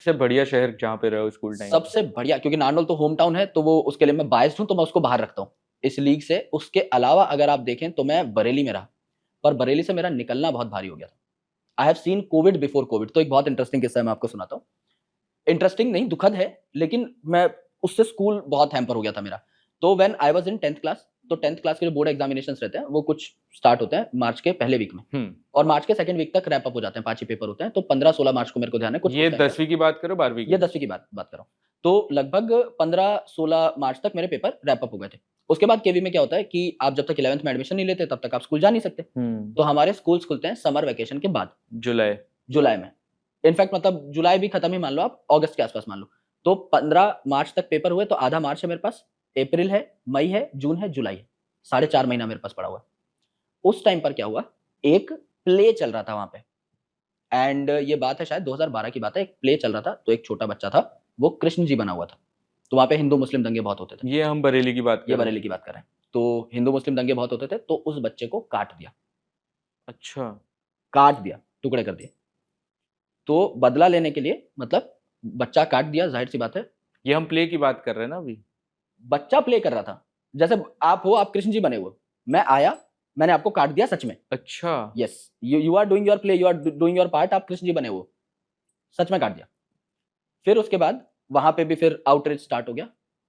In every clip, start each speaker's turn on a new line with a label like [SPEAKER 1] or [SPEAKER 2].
[SPEAKER 1] सबसे बढ़िया शहर जहाँ पे रहे हो स्कूल टाइम?
[SPEAKER 2] सबसे बढ़िया, क्योंकि नारनौल तो होम टाउन है, तो वो उसके लिए मैं बायस्ड हूँ, तो मैं उसको बाहर रखता हूँ इस लीग से। उसके अलावा अगर आप देखें तो मैं बरेली में रहा, पर बरेली से मेरा निकलना बहुत भारी हो गया था। I have seen Covid before Covid, तो एक बहुत इंटरेस्टिंग किस्सा मैं आपको सुनाता हूँ। इंटरेस्टिंग नहीं, दुखद है, लेकिन मैं उससे स्कूल बहुत हैम्पर हो गया था मेरा। तो when I was in 10th class, तो 10th क्लास के जो बोर्ड एग्जामिनेशंस रहते हैं वो कुछ स्टार्ट होते हैं मार्च के पहले वीक में, और मार्च के सेकंड वीक तक रैप अप हो जाते हैं, 5 ही पेपर होते हैं। तो 15-16 मार्च को मेरे को ध्यान है, कुछ
[SPEAKER 1] ये
[SPEAKER 2] उस टाइम पर।
[SPEAKER 1] 10वीं की बात करो 12वीं
[SPEAKER 2] ये
[SPEAKER 1] की?
[SPEAKER 2] 10वीं की बात कर रहा हूँ। तो लगभग 15-16 मार्च तक मेरे पेपर रैप अप हो गए थे। उसके बाद केवी में क्या होता है कि आप जब तक 11th में एडमिशन नहीं लेते तब तक आप स्कूल जा नहीं सकते। तो हमारे स्कूल्स खुलते हैं समर वैकेशन के बाद,
[SPEAKER 1] जुलाई।
[SPEAKER 2] जुलाई में। इनफैक्ट मतलब जुलाई भी खत्म ही मान लो आप, अगस्त के आसपास मान लो। तो 15 मार्च तक पेपर हुए, तो आधा मार्च है मेरे पास, अप्रैल है, मई है, जून है, जुलाई है, 4.5 महीना मेरे पास पड़ा हुआ है। उस टाइम पर क्या हुआ, एक प्ले चल रहा था वहां पे, एंड ये बात है शायद 2012 की बात है। एक प्ले चल रहा था, तो एक छोटा बच्चा था, वो कृष्ण जी बना हुआ था। तो वहां पे हिंदू मुस्लिम दंगे बहुत होते थे।
[SPEAKER 1] ये हम बरेली की बात कर
[SPEAKER 2] ये
[SPEAKER 1] रहे हैं।
[SPEAKER 2] बरेली की बात कर रहे हैं। तो हिंदू मुस्लिम दंगे बहुत होते थे, तो उस बच्चे को काट दिया,
[SPEAKER 1] अच्छा।
[SPEAKER 2] काट दिया, टुकड़े कर दिए। तो बदला लेने के लिए, मतलब बच्चा काट दिया, जाहिर सी बात है।
[SPEAKER 1] ये हम प्ले की बात कर रहे हैं ना अभी?
[SPEAKER 2] बच्चा प्ले कर रहा था, जैसे आप हो, आप कृष्ण जी बने हुए, मैं आया, मैंने आपको काट दिया सच में।
[SPEAKER 1] अच्छा।
[SPEAKER 2] Yes, you are doing your play, you are doing your part, आप कृष्ण जी बने हुए, सच में काट दिया। फिर उसके बाद वहां पे भी फिर आउटरीच स्टार्ट हो गया।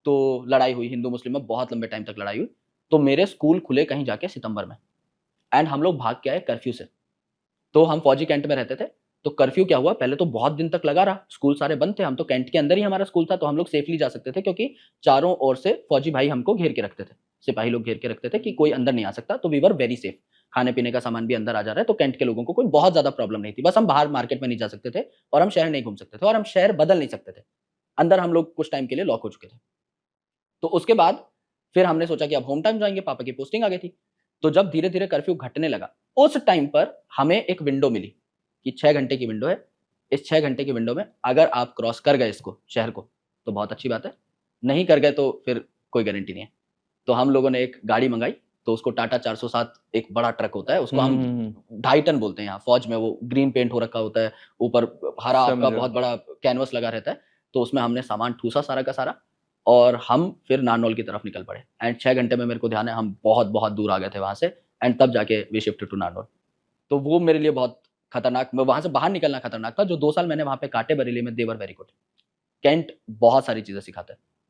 [SPEAKER 2] तो लड़ाई हुई हिंदू मुस्लिम में, बहुत लंबे टाइम तक लड़ाई हुई। तो मेरे स्कूल खुले कहीं जाके सितंबर में, एंड हम लोग भाग के आए कर्फ्यू से। तो हम फौजी कैंट में रहते थे। तो कर्फ्यू क्या हुआ, पहले तो बहुत दिन तक लगा रहा, स्कूल सारे बंद थे, हम तो कैंट के अंदर ही हमारा स्कूल था, तो हम लोग सेफली जा सकते थे, क्योंकि चारों ओर से फौजी भाई हमको घेर के रखते थे, सिपाही लोग घेर के रखते थे कि कोई अंदर नहीं आ सकता। तो वी वर वेरी सेफ, खाने पीने का सामान भी अंदर आ जा रहा है, तो कैंट के लोगों को कोई बहुत ज्यादा प्रॉब्लम नहीं थी। बस हम बाहर मार्केट में नहीं जा सकते थे, और हम शहर नहीं घूम सकते थे, और हम शहर बदल नहीं सकते थे। अंदर हम लोग कुछ टाइम के लिए लॉक हो चुके थे। तो उसके बाद फिर हमने सोचा कि अब होम टाइम जाएंगे, पापा की पोस्टिंग आ गई थी। तो जब धीरे धीरे कर्फ्यू घटने लगा, उस टाइम पर हमें एक विंडो मिली कि 6 घंटे की विंडो है। इस 6 घंटे की विंडो में अगर आप क्रॉस कर गए इसको, शहर को, तो बहुत अच्छी बात है, नहीं कर गए तो फिर कोई गारंटी नहीं है। तो हम लोगों ने एक गाड़ी मंगाई, तो उसको टाटा 407, एक बड़ा ट्रक होता है, उसको हम 2.5 टन बोलते हैं यहाँ फौज में, वो ग्रीन पेंट हो रखा होता है, ऊपर हरा आपका
[SPEAKER 1] समझा।
[SPEAKER 2] बहुत बड़ा कैनवस लगा रहता है। तो उसमें हमने सामान ठूसा सारा का सारा, और हम फिर नारनौल की तरफ निकल पड़े। एंड 6 घंटे में, मेरे को ध्यान है, हम बहुत बहुत दूर आ गए थे वहां से, एंड तब जाके वी शिफ्ट टू नारनौल। तो वो मेरे लिए बहुत खतरनाक, मैं वहां से बाहर निकलना खतरनाक था। जो 2 साल मैंने वहां पे काटे बरेली में, देवर वेरी गुड। कैंट बहुत सारी चीजें सिखाता है।